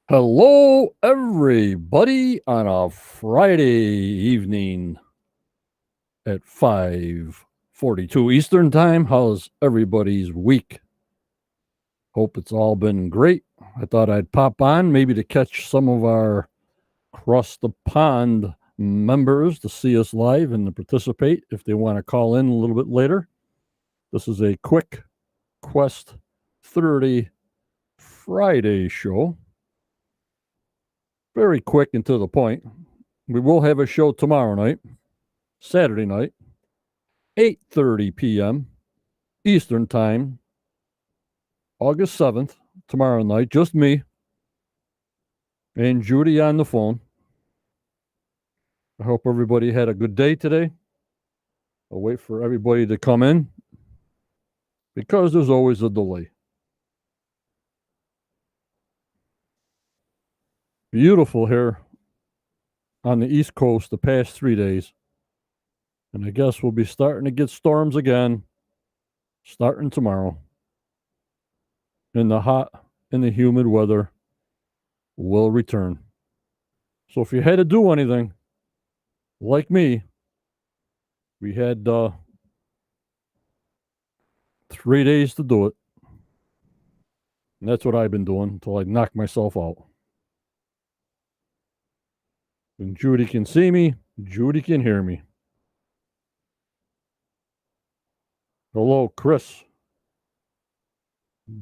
Hello, everybody, on a Friday evening at 5:42 Eastern Time. How's everybody's week? Hope it's all been great. I thought I'd pop on maybe to catch some of our across the pond members to see us live and to participate if they want to call in a little bit later. This is a quick Quest 30 Friday show. Very quick and to the point. We will have a show tomorrow night, Saturday night, 8:30 p.m. Eastern Time, August 7th, tomorrow night. Just me and Judy on the phone. I hope everybody had a good day today. I'll wait for everybody to come in because there's always a delay. Beautiful here on the East Coast the past 3 days. And I guess we'll be starting to get storms again starting tomorrow. And the hot and the humid weather will return. So if you had to do anything, like me, we had 3 days to do it. And that's what I've been doing until I knock myself out. And Judy can see me, Judy can hear me. Hello, Chris.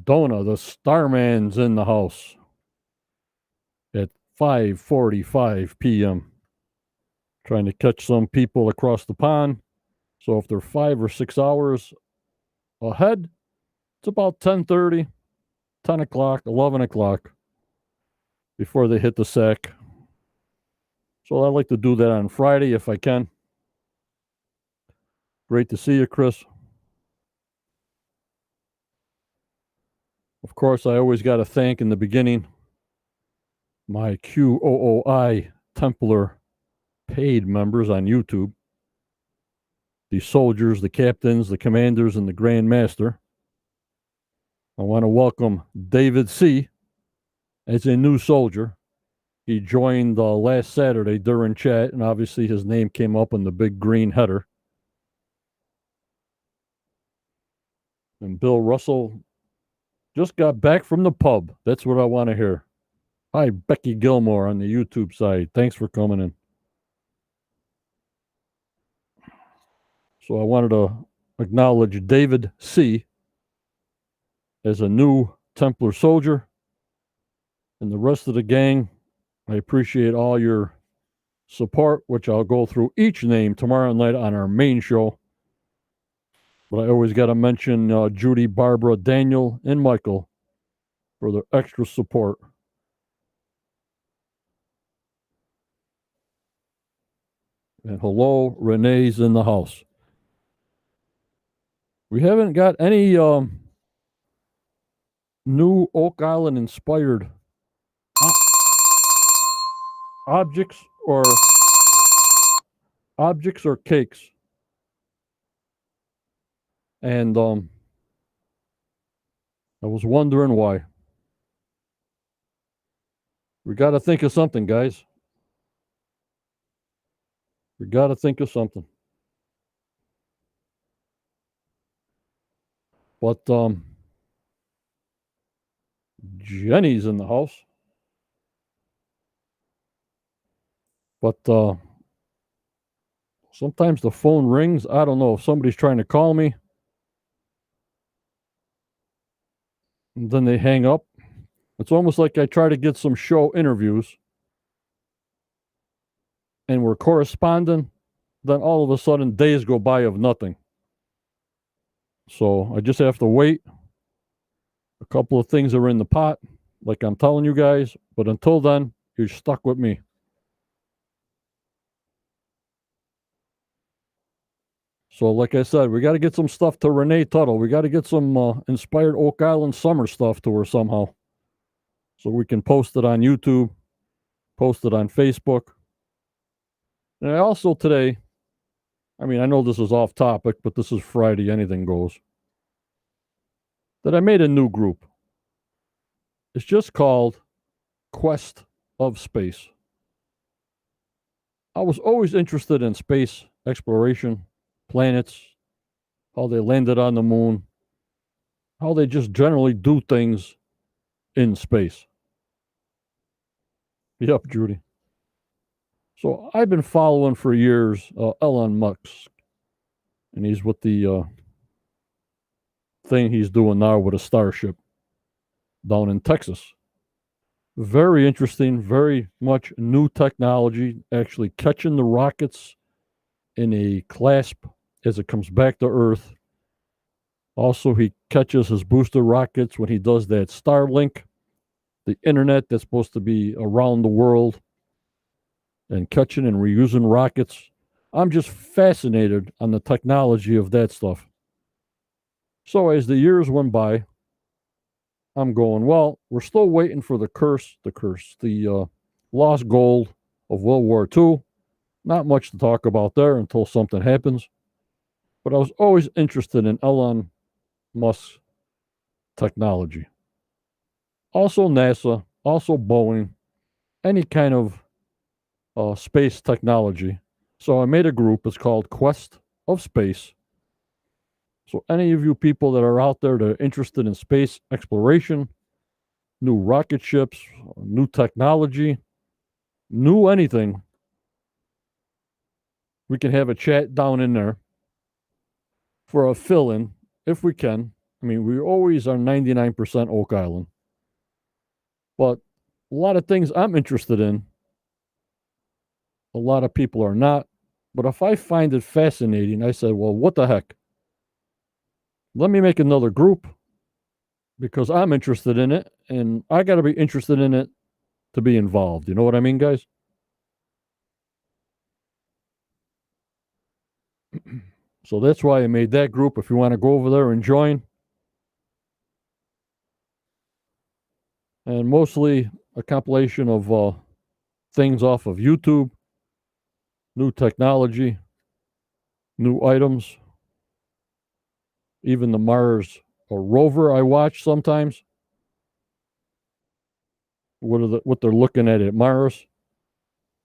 Donna, the Starman's in the house at 5:45 p.m. Trying to catch some people across the pond. So if they're 5 or 6 hours ahead, it's about 10:30, 10 o'clock, 11 o'clock before they hit the sack. So I like to do that on Friday if I can. Great to see you, Chris. Of course, I always got to thank in the beginning my QOOI Templar paid members on YouTube. The soldiers, the captains, the commanders, and the Grand Master. I want to welcome David C. as a new soldier. He joined last Saturday during chat, and obviously his name came up in the big green header. And Bill Russell just got back from the pub. That's what I want to hear. Hi, Becky Gilmore on the YouTube side. Thanks for coming in. So I wanted to acknowledge David C. as a new Templar soldier. And the rest of the gang, I appreciate all your support, which I'll go through each name tomorrow night on our main show. But I always got to mention Judy, Barbara, Daniel, and Michael for their extra support. And hello, Renee's in the house. We haven't got any new Oak Island inspired objects or cakes. And I was wondering why. We got to think of something, guys. We got to think of something. But Jenny's in the house. But sometimes the phone rings. I don't know if somebody's trying to call me. And then they hang up. It's almost like I try to get some show interviews and we're corresponding. Then all of a sudden, days go by of nothing. So I just have to wait. A couple of things are in the pot, like I'm telling you guys. But until then, you're stuck with me. So, like I said, we got to get some stuff to Renee Tuttle. We got to get some inspired Oak Island summer stuff to her somehow. So we can post it on YouTube, post it on Facebook. And I also today, I mean, I know this is off topic, but this is Friday, anything goes, that I made a new group. It's just called Quest of Space. I was always interested in space exploration, planets, how they landed on the moon, how they just generally do things in space. Yep, Judy. So I've been following for years Elon Musk, and he's with the thing he's doing now with a Starship down in Texas. Very interesting, very much new technology, actually catching the rockets in a clasp as it comes back to Earth. Also, he catches his booster rockets when he does that Starlink, the internet that's supposed to be around the world, and catching and reusing rockets. I'm just fascinated on the technology of that stuff. So as the years went by, I'm going, well, we're still waiting for the lost gold of World War II. Not much to talk about there until something happens. But I was always interested in Elon Musk's technology. Also NASA, also Boeing, any kind of space technology. So I made a group. It's called Quest of Space. So any of you people that are out there that are interested in space exploration, new rocket ships, new technology, new anything, we can have a chat down in there for a fill-in if we can. I mean, we always are 99% Oak Island. But a lot of things I'm interested in, a lot of people are not. But if I find it fascinating, I say, well, what the heck? Let me make another group because I'm interested in it and I got to be interested in it to be involved. You know what I mean, guys? So that's why I made that group. If you want to go over there and join, and mostly a compilation of things off of YouTube, new technology, new items, even the Mars rover I watch sometimes. What they're looking at Mars,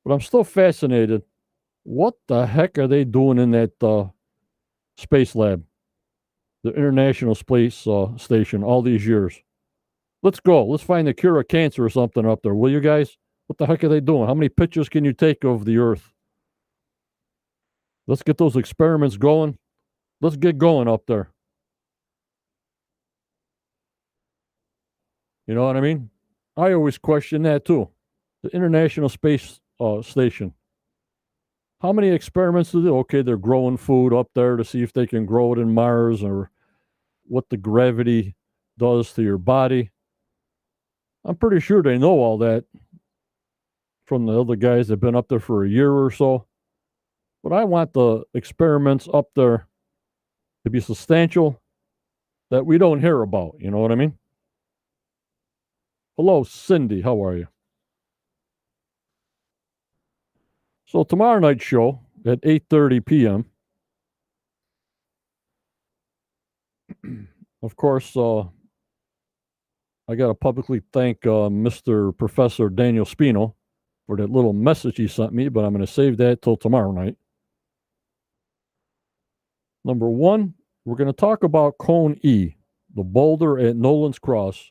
but I'm still fascinated. What the heck are they doing in that space lab, the International Space Station, all these years? Let's go. Let's find the cure of cancer or something up there, will you guys? What the heck are they doing? How many pictures can you take of the Earth? Let's get those experiments going. Let's get going up there. You know what I mean? I always question that too. The International Space Station. How many experiments do they do? Okay, they're growing food up there to see if they can grow it in Mars or what the gravity does to your body. I'm pretty sure they know all that from the other guys that have been up there for a year or so. But I want the experiments up there to be substantial that we don't hear about. You know what I mean? Hello, Cindy. How are you? So tomorrow night's show at 8:30 p.m. Of course, I got to publicly thank Mr. Professor Daniel Spino for that little message he sent me, but I'm going to save that till tomorrow night. Number one, we're going to talk about Cone E, the boulder at Nolan's Cross,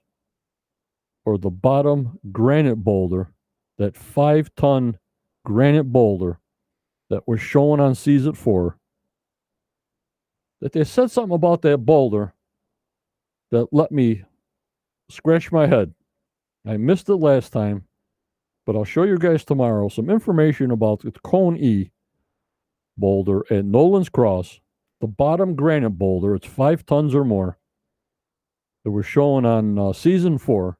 or the bottom granite boulder, that 5-ton granite boulder that was shown on Season 4. That they said something about that boulder that let me scratch my head. I missed it last time, but I'll show you guys tomorrow some information about the Cone E boulder at Nolan's Cross, the bottom granite boulder. It's 5 tons or more. It was shown on Season 4.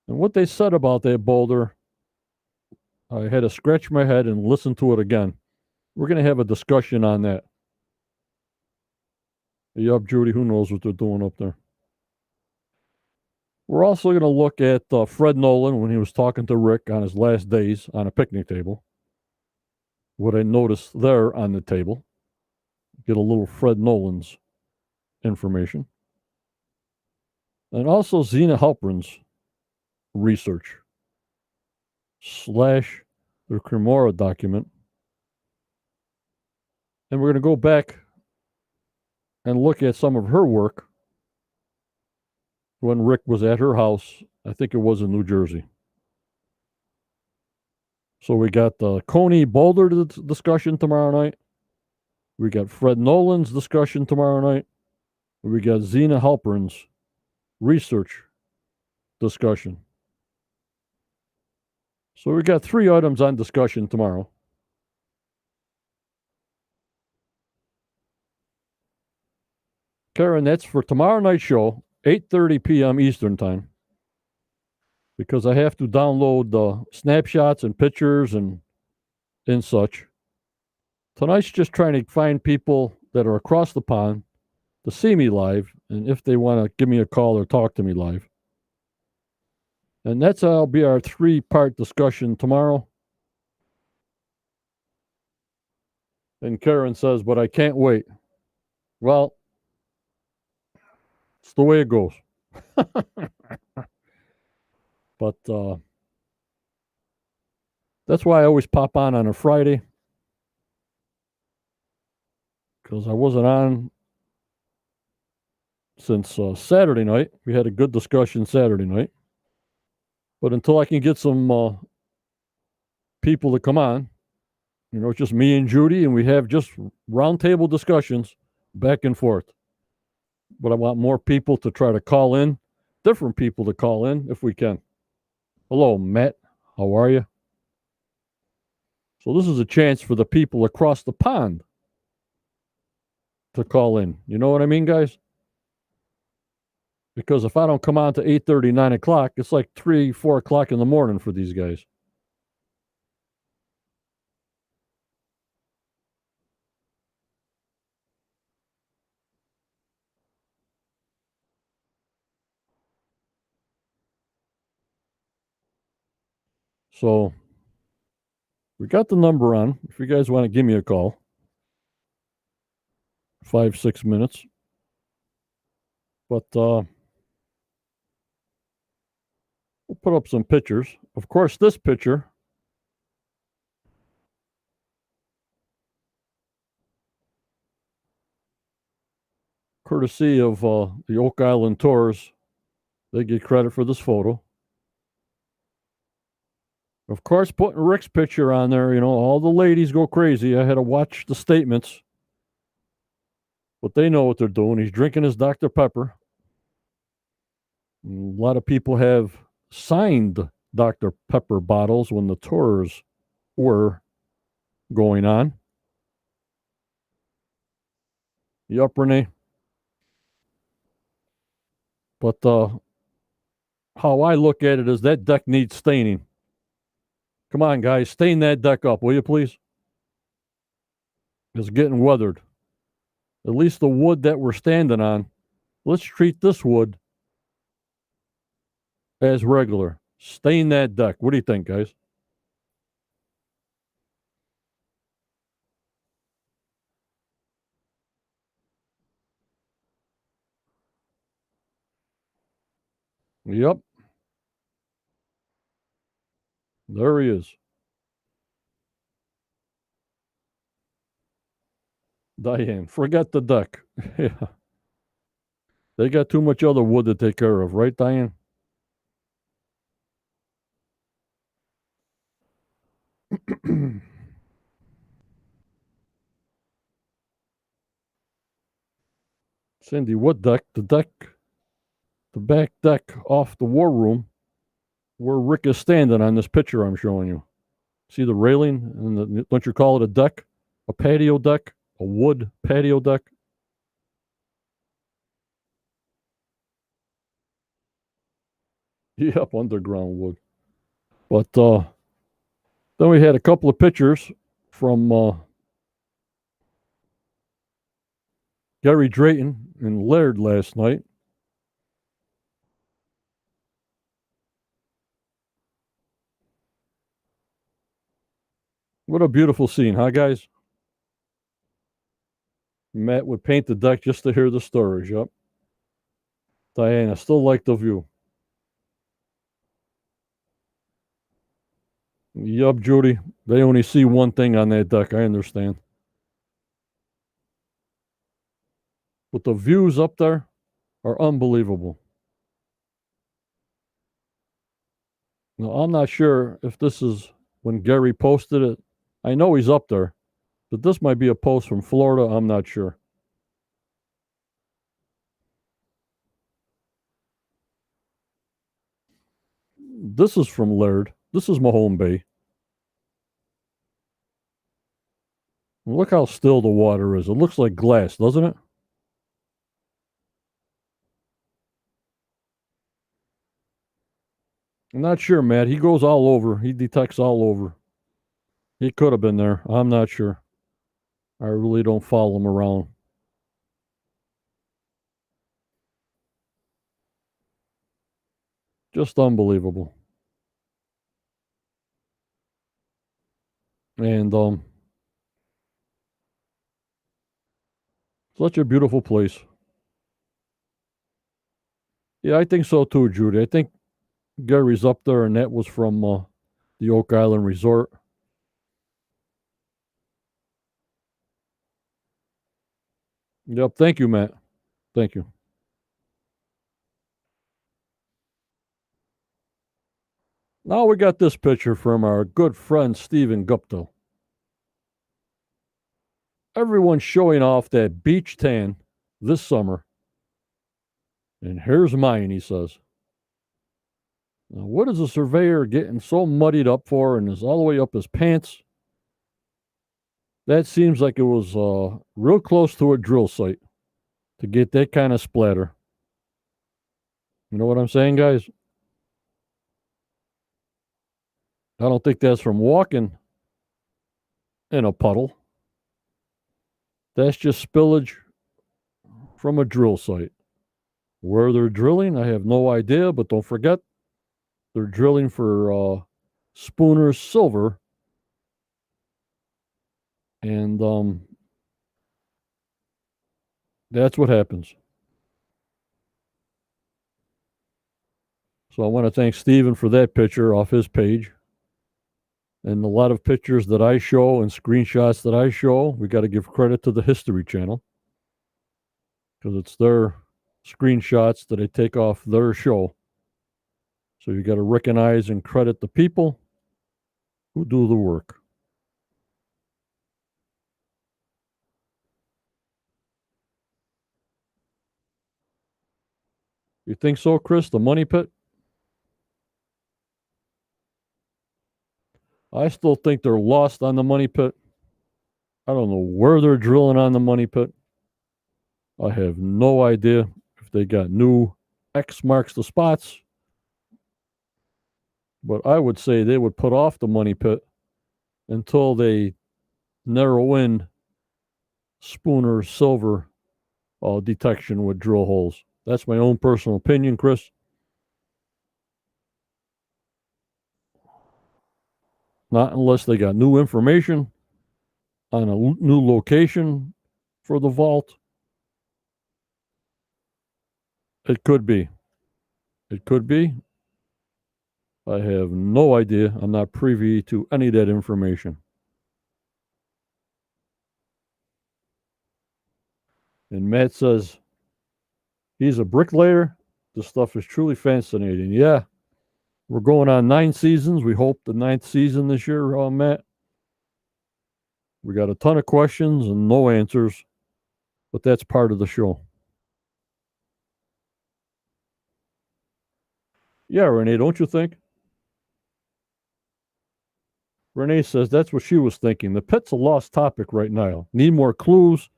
And what they said about that boulder, I had to scratch my head and listen to it again. We're going to have a discussion on that. Yup, Judy, who knows what they're doing up there? We're also going to look at Fred Nolan when he was talking to Rick on his last days on a picnic table. What I noticed there on the table. Get a little Fred Nolan's information. And also Zena Halprin's research / the Cremora document. And we're going to go back and look at some of her work when Rick was at her house. I think it was in New Jersey. So we got the Coney Boulder discussion tomorrow night. We got Fred Nolan's discussion tomorrow night. We got Zena Halpern's research discussion. So we got 3 items on discussion tomorrow. Karen, that's for tomorrow night's show, 8:30 p.m. Eastern time, because I have to download the snapshots and pictures and such. Tonight's just trying to find people that are across the pond to see me live, and if they want to give me a call or talk to me live. And that'll be our 3-part discussion tomorrow. And Karen says, but I can't wait. Well, it's the way it goes. But that's why I always pop on a Friday, because I wasn't on since Saturday night. We had a good discussion Saturday night. But until I can get some people to come on, it's just me and Judy, and we have just roundtable discussions back and forth. But I want more people to try to call in, different people to call in if we can. Hello, Matt. How are you? So this is a chance for the people across the pond to call in. You know what I mean, guys? Because if I don't come on to 8:30, 9 o'clock, it's like 3, 4 o'clock in the morning for these guys. So we got the number on. If you guys want to give me a call, 5-6 minutes. But we'll put up some pictures. Of course, this picture courtesy of the Oak Island Tours. They get credit for this photo. Of course, putting Rick's picture on there, all the ladies go crazy. I had to watch the statements, but they know what they're doing. He's drinking his Dr. Pepper. A lot of people have signed Dr. Pepper bottles when the tours were going on. Yup, Renee. But how I look at it is that deck needs staining. Come on, guys, stain that deck up, will you please? It's getting weathered. At least the wood that we're standing on, let's treat this wood as regular. Stain that deck. What do you think, guys? Yep. There he is. Diane, forget the deck. Yeah. They got too much other wood to take care of, right, Diane? Cindy, what deck? The back deck off the war room where Rick is standing on this picture I'm showing you. See the railing? And don't you call it a deck? A patio deck? A wood patio deck? Yep, underground wood. But then we had a couple of pictures from Gary Drayton and Laird last night. What a beautiful scene, huh, guys? Matt would paint the deck just to hear the stories. Yep. Diana, still like the view. Yup, Judy. They only see one thing on that deck. I understand. But the views up there are unbelievable. Now, I'm not sure if this is when Gary posted it. I know he's up there, but this might be a post from Florida. I'm not sure. This is from Laird. This is Mahone Bay. Look how still the water is. It looks like glass, doesn't it? I'm not sure, Matt. He goes all over. He detects all over. He could have been there. I'm not sure. I really don't follow him around. Just unbelievable. And such a beautiful place. Yeah, I think so too, Judy. I think Gary's up there, and that was from the Oak Island Resort. Yep. Thank you, Matt. Thank you. Now we got this picture from our good friend Stephen Gupta. Everyone's showing off that beach tan this summer. And here's mine, he says. Now, what is a surveyor getting so muddied up for and is all the way up his pants? That seems like it was real close to a drill site to get that kind of splatter. You know what I'm saying, guys? I don't think that's from walking in a puddle. That's just spillage from a drill site. Where they're drilling, I have no idea, but don't forget, they're drilling for Spooner's Silver. And that's what happens. So I want to thank Steven for that picture off his page. And a lot of pictures that I show and screenshots that I show, we got to give credit to the History Channel because it's their screenshots that I take off their show. So you got to recognize and credit the people who do the work. You think so, Chris? The money pit? I still think they're lost on the money pit. I don't know where they're drilling on the money pit. I have no idea if they got new X marks the spots. But I would say they would put off the money pit until they narrow in Spooner Silver detection with drill holes. That's my own personal opinion, Chris. Not unless they got new information on a new location for the vault. It could be. It could be. I have no idea. I'm not privy to any of that information. And Matt says he's a bricklayer. This stuff is truly fascinating. Yeah. We're going on 9 seasons. We hope the 9th season this year, Matt. We got a ton of questions and no answers, but that's part of the show. Yeah, Renee, don't you think? Renee says that's what she was thinking. The pit's a lost topic right now. Need more clues,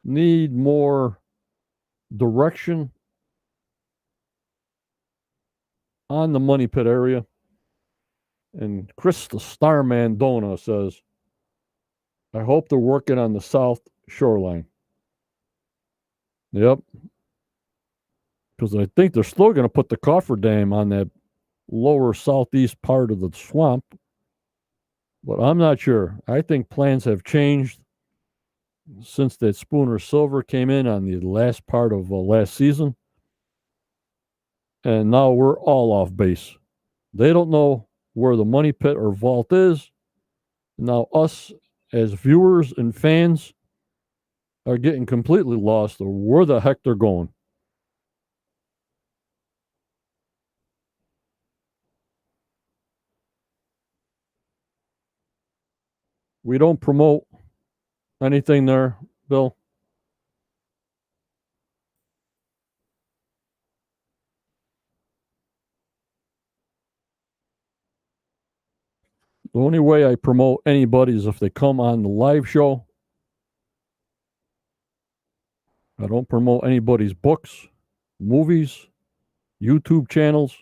need more direction on the money pit area. And Chris the Starman Dona says, I hope they're working on the south shoreline. Yep. Because I think they're still going to put the cofferdam on that lower southeast part of the swamp. But I'm not sure. I think plans have changed since that Spooner Silver came in on the last part of last season. And now we're all off base. They don't know where the money pit or vault is. Now, us as viewers and fans are getting completely lost of where the heck they're going. We don't promote anything there, Bill. The only way I promote anybody is if they come on the live show. I don't promote anybody's books, movies, YouTube channels,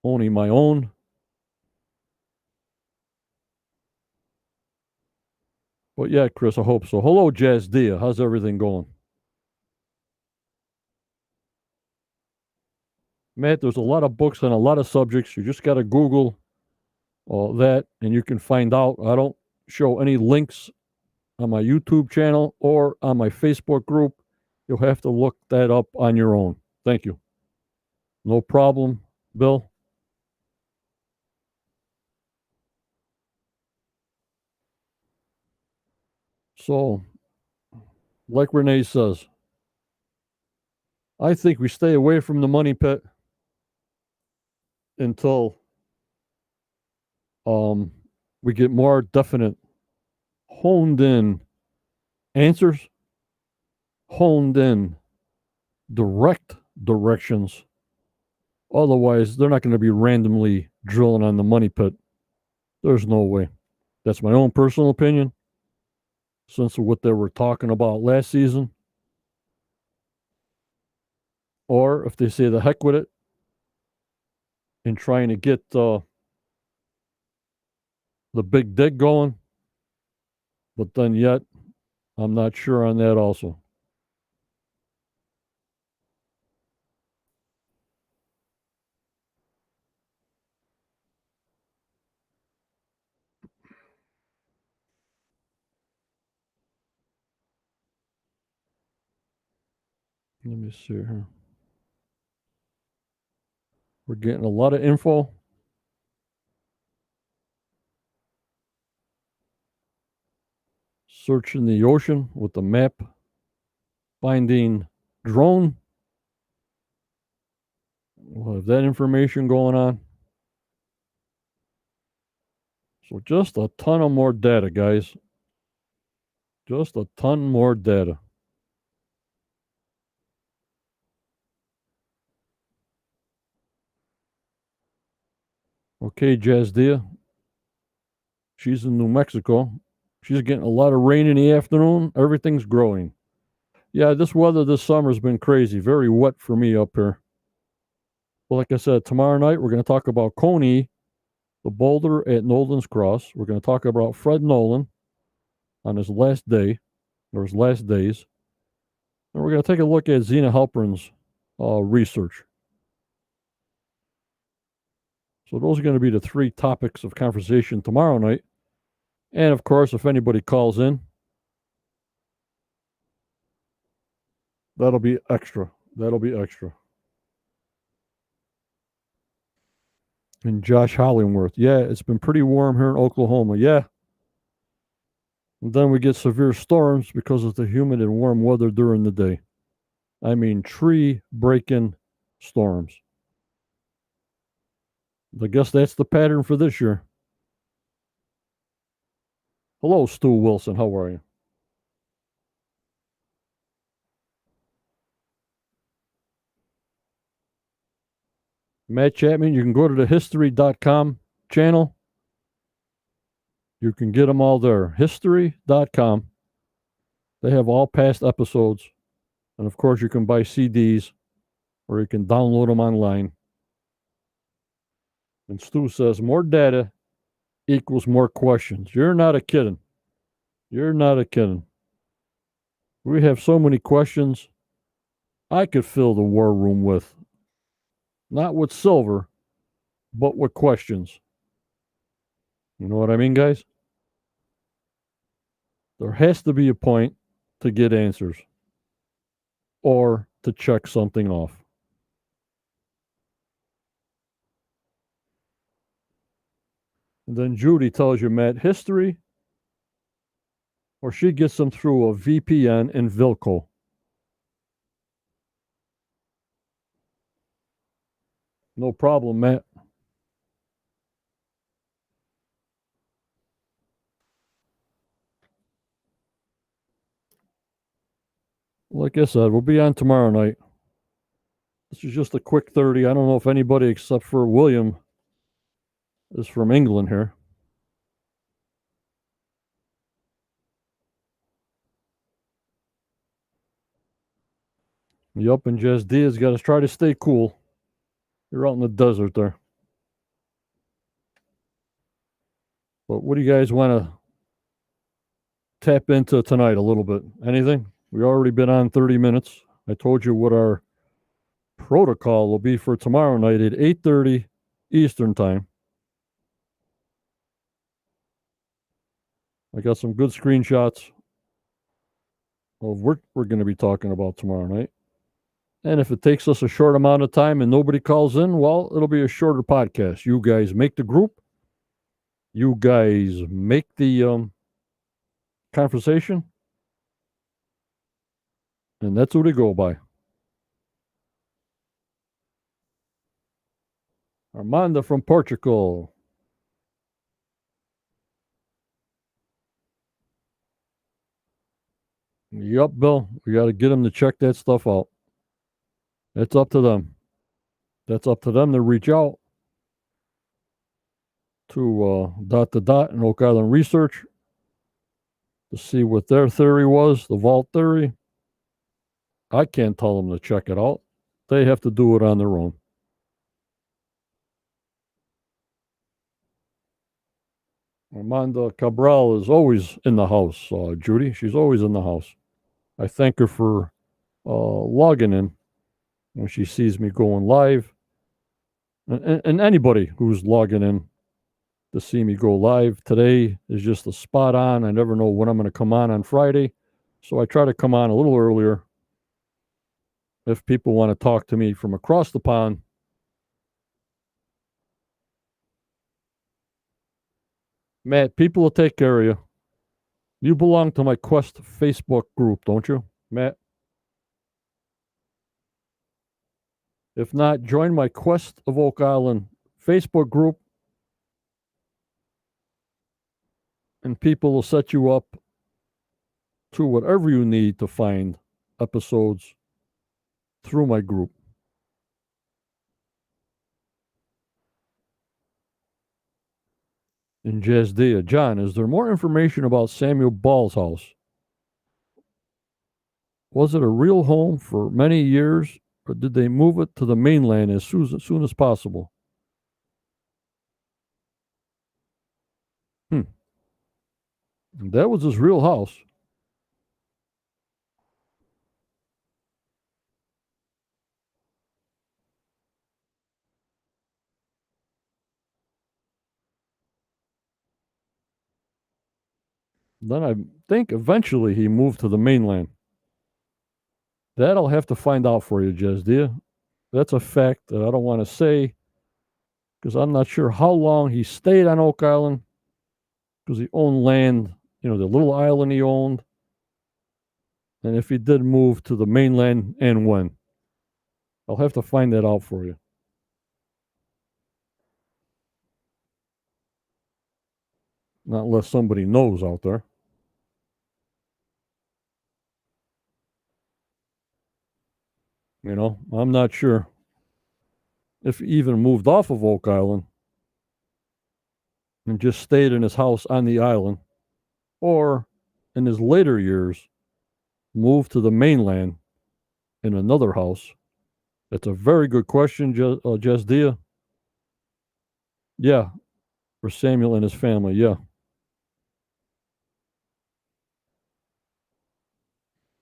only my own. But yeah, Chris, I hope so. Hello, Jazz Dia. How's everything going? Matt, there's a lot of books on a lot of subjects. You just got to Google all that and you can find out. I don't show any links on my YouTube channel or on my Facebook group. You'll have to look that up on your own. Thank you. No problem, Bill. So, like Renee says, I think we stay away from the money pit until we get more definite, honed in answers, honed in direct directions. Otherwise, they're not going to be randomly drilling on the money pit. There's no way. That's my own personal opinion. Since what they were talking about last season, or if they say the heck with it and trying to get the big dig going, but then yet I'm not sure on that also. Let me see here. We're getting a lot of info. Searching the ocean with the map. Finding drone. We'll have that information going on. So just a ton of more data, guys. Just a ton more data. Okay, Jazdia. She's in New Mexico. She's getting a lot of rain in the afternoon. Everything's growing. Yeah, this weather this summer's been crazy. Very wet for me up here. Well, like I said, tomorrow night we're going to talk about Coney, the boulder at Nolan's Cross. We're going to talk about Fred Nolan on his last day, or his last days. And we're going to take a look at Zena Halpern's research. So those are going to be the three topics of conversation tomorrow night. And of course, if anybody calls in, that'll be extra. That'll be extra. And Josh Hollingworth. Yeah, it's been pretty warm here in Oklahoma. Yeah. And then we get severe storms because of the humid and warm weather during the day. I mean, tree breaking storms. I guess that's the pattern for this year. Hello, Stu Wilson. How are you? Matt Chapman, you can go to the history.com channel. You can get them all there. History.com. They have all past episodes. And of course, you can buy CDs or you can download them online. And Stu says more data equals more questions. You're not a kidding. You're not a kidding. We have so many questions I could fill the war room with. Not with silver, but with questions. You know what I mean, guys? There has to be a point to get answers or to check something off. And then Judy tells you, Matt, history, or she gets them through a VPN in Vilco. No problem, Matt. Like I said, we'll be on tomorrow night. This is just a quick 30. I don't know if anybody except for William is from England here. Yup, and Jazz Diaz got to try to stay cool. You're out in the desert there. But what do you guys want to tap into tonight a little bit? Anything? We already been on 30 minutes. I told you what our protocol will be for tomorrow night at 8:30 Eastern time. I got some good screenshots of what we're going to be talking about tomorrow night. And if it takes us a short amount of time and nobody calls in, well, it'll be a shorter podcast. You guys make the group. You guys make the conversation. And that's who they go by. Armando from Portugal. Yup, Bill. We got to get them to check that stuff out. It's up to them. That's up to them to reach out to Dot and Oak Island Research to see what their theory was, the vault theory. I can't tell them to check it out. They have to do it on their own. Armando Cabral is always in the house, Judy. She's always in the house. I thank her for logging in when she sees me going live. And anybody who's logging in to see me go live today is just a spot on. I never know when I'm going to come on Friday. So I try to come on a little earlier. If people want to talk to me from across the pond, Matt, people will take care of you. You belong to my Quest Facebook group, don't you, Matt? If not, join my Quest of Oak Island Facebook group, and people will set you up to whatever you need to find episodes through my group. In Jazdia, John, is there more information about Samuel Ball's house? Was it a real home for many years, or did they move it to the mainland as soon as possible? That was his real house. Then I think eventually he moved to the mainland. That I'll have to find out for you, Jazdia. That's a fact that I don't want to say because I'm not sure how long he stayed on Oak Island because he owned land, the little island he owned, and if he did move to the mainland and when. I'll have to find that out for you. Not unless somebody knows out there. I'm not sure if he even moved off of Oak Island and just stayed in his house on the island, or in his later years moved to the mainland in another house. That's a very good question, Jazdia. Yeah, for Samuel and his family, yeah.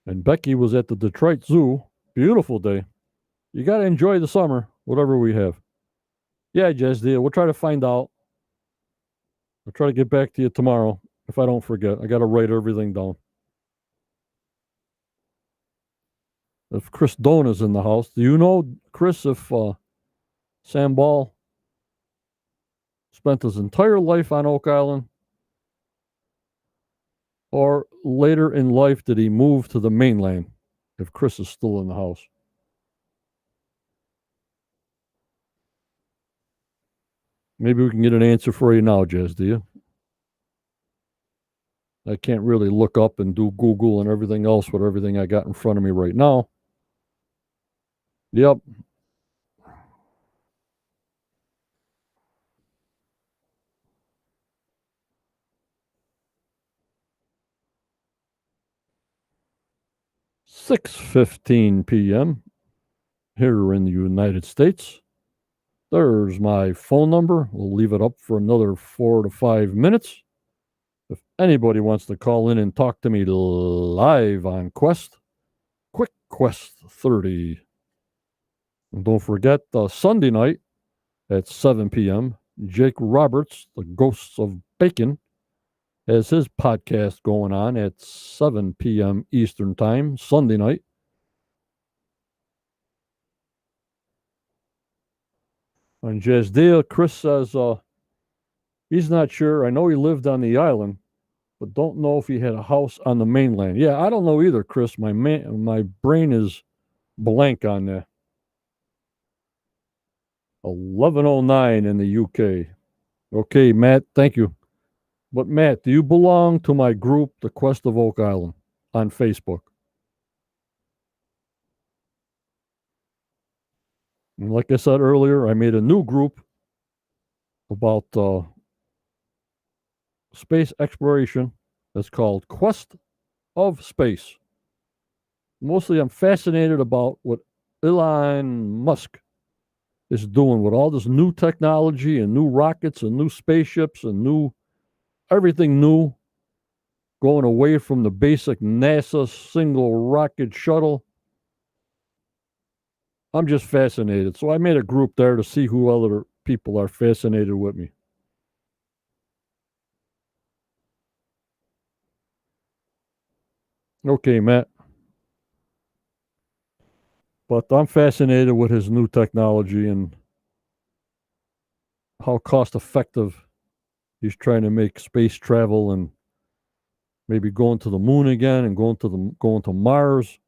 And Becky was at the Detroit Zoo. Beautiful day. You got to enjoy the summer, whatever we have. Yeah, Jazdia, we'll try to find out. I'll try to get back to you tomorrow if I don't forget. I got to write everything down. If Chris Dona's in the house, do you know, Chris, if Sam Ball spent his entire life on Oak Island, or later in life did he move to the mainland, if Chris is still in the house? Maybe we can get an answer for you now, Jazz, do you? I can't really look up and do Google and everything else with everything I got in front of me right now. Yep. "6:15 p.m. here in the United States. There's my phone number. We'll leave it up for another 4 to 5 minutes. If anybody wants to call in and talk to me live on Quest, Quick Quest 30. And don't forget, Sunday night at 7 p.m., Jake Roberts, the Ghosts of Bacon, has his podcast going on at 7 p.m. Eastern Time, Sunday night. On Jazzdea, Chris says he's not sure. I know he lived on the island, but don't know if he had a house on the mainland. Yeah, I don't know either, Chris. My brain is blank on that. 11:09 in the UK. Okay, Matt, thank you. But Matt, do you belong to my group, The Quest of Oak Island, on Facebook? And like I said earlier, I made a new group about space exploration. That's called Quest of Space. Mostly, I'm fascinated about what Elon Musk is doing with all this new technology and new rockets and new spaceships and new everything new, going away from the basic NASA single rocket shuttle. I'm just fascinated. So I made a group there to see who other people are fascinated with me. Okay, Matt. But I'm fascinated with his new technology and how cost effective he's trying to make space travel and maybe going to the moon again and going to Mars.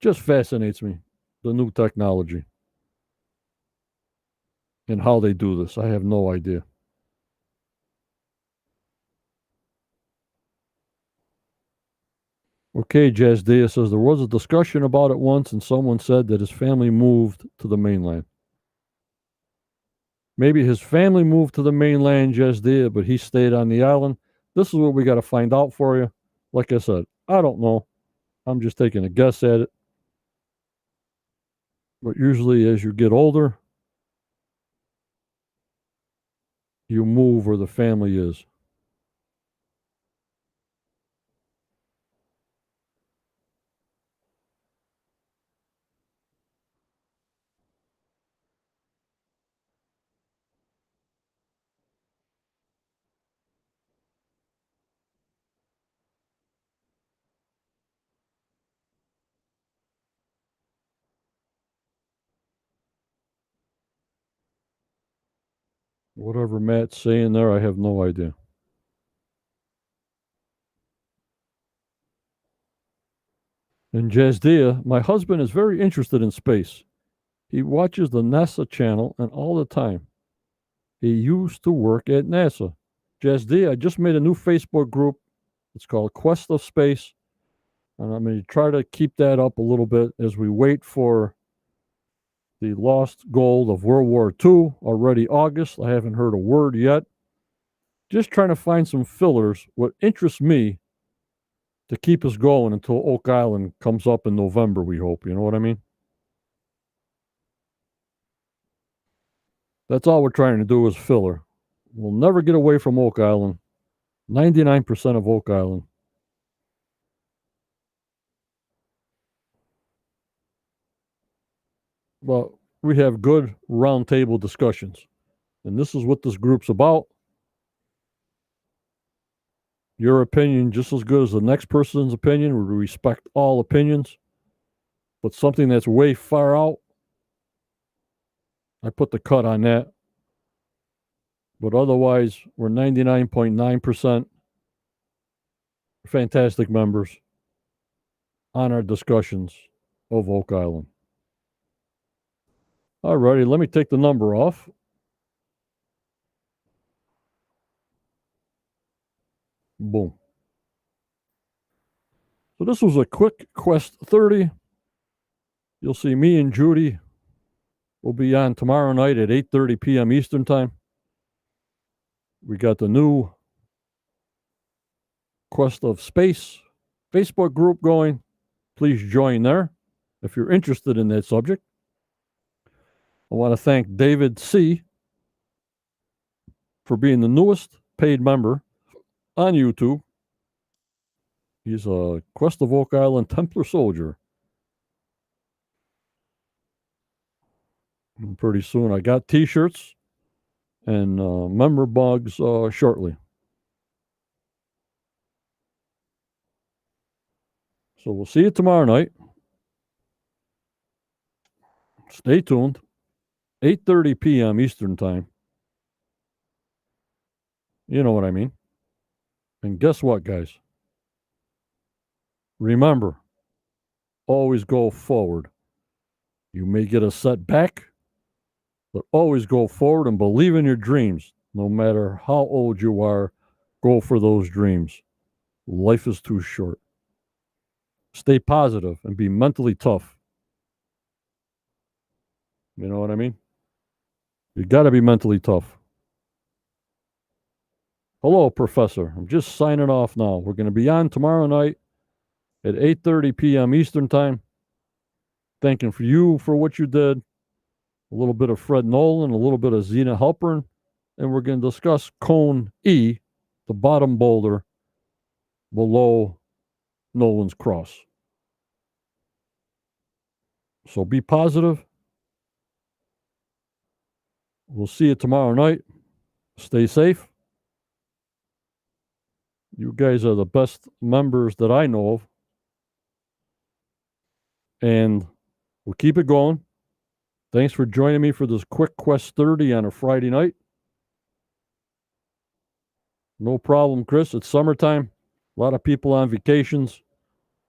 Just fascinates me, the new technology and how they do this. I have no idea. Okay, Jazz Dia says there was a discussion about it once, and someone said that his family moved to the mainland. Maybe his family moved to the mainland, Jazz Dia, but he stayed on the island. This is what we got to find out for you. Like I said, I don't know. I'm just taking a guess at it. But usually, as you get older, you move where the family is. Whatever Matt's saying there, I have no idea. And Jazdia, my husband is very interested in space. He watches the NASA channel and all the time. He used to work at NASA. Jazdia, I just made a new Facebook group. It's called Quest of Space. And I'm going to try to keep that up a little bit as we wait for the lost gold of World War II, already August. I haven't heard a word yet. Just trying to find some fillers. What interests me to keep us going until Oak Island comes up in November, we hope. You know what I mean? That's all we're trying to do is filler. We'll never get away from Oak Island. 99% of Oak Island. But we have good roundtable discussions. And this is what this group's about. Your opinion just as good as the next person's opinion. We respect all opinions. But something that's way far out, I put the cut on that. But otherwise, we're 99.9% fantastic members on our discussions of Oak Island. All righty, let me take the number off. Boom. So this was a quick Quest 30. You'll see me and Judy will be on tomorrow night at 8:30 p.m. Eastern Time. We got the new Quest of Space Facebook group going. Please join there if you're interested in that subject. I want to thank David C. for being the newest paid member on YouTube. He's a Quest of Oak Island Templar soldier. And pretty soon I got t-shirts and member bugs shortly. So we'll see you tomorrow night. Stay tuned. 8:30 p.m. Eastern Time. You know what I mean. And guess what, guys? Remember, always go forward. You may get a setback, but always go forward and believe in your dreams. No matter how old you are, go for those dreams. Life is too short. Stay positive and be mentally tough. You know what I mean? You got to be mentally tough. Hello, Professor. I'm just signing off now. We're going to be on tomorrow night at 8:30 p.m. Eastern Time. Thanking for you for what you did. A little bit of Fred Nolan, a little bit of Zena Halpern, and we're going to discuss Cone E, the bottom boulder below Nolan's Cross. So be positive. We'll see you tomorrow night. Stay safe. You guys are the best members that I know of. And we'll keep it going. Thanks for joining me for this quick Quest 30 on a Friday night. No problem, Chris. It's summertime. A lot of people on vacations.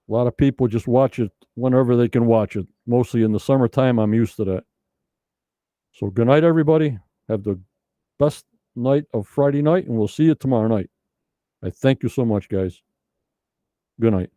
A lot of people just watch it whenever they can watch it. Mostly in the summertime, I'm used to that. So good night, everybody. Have the best night of Friday night, and we'll see you tomorrow night. I thank you so much, guys. Good night.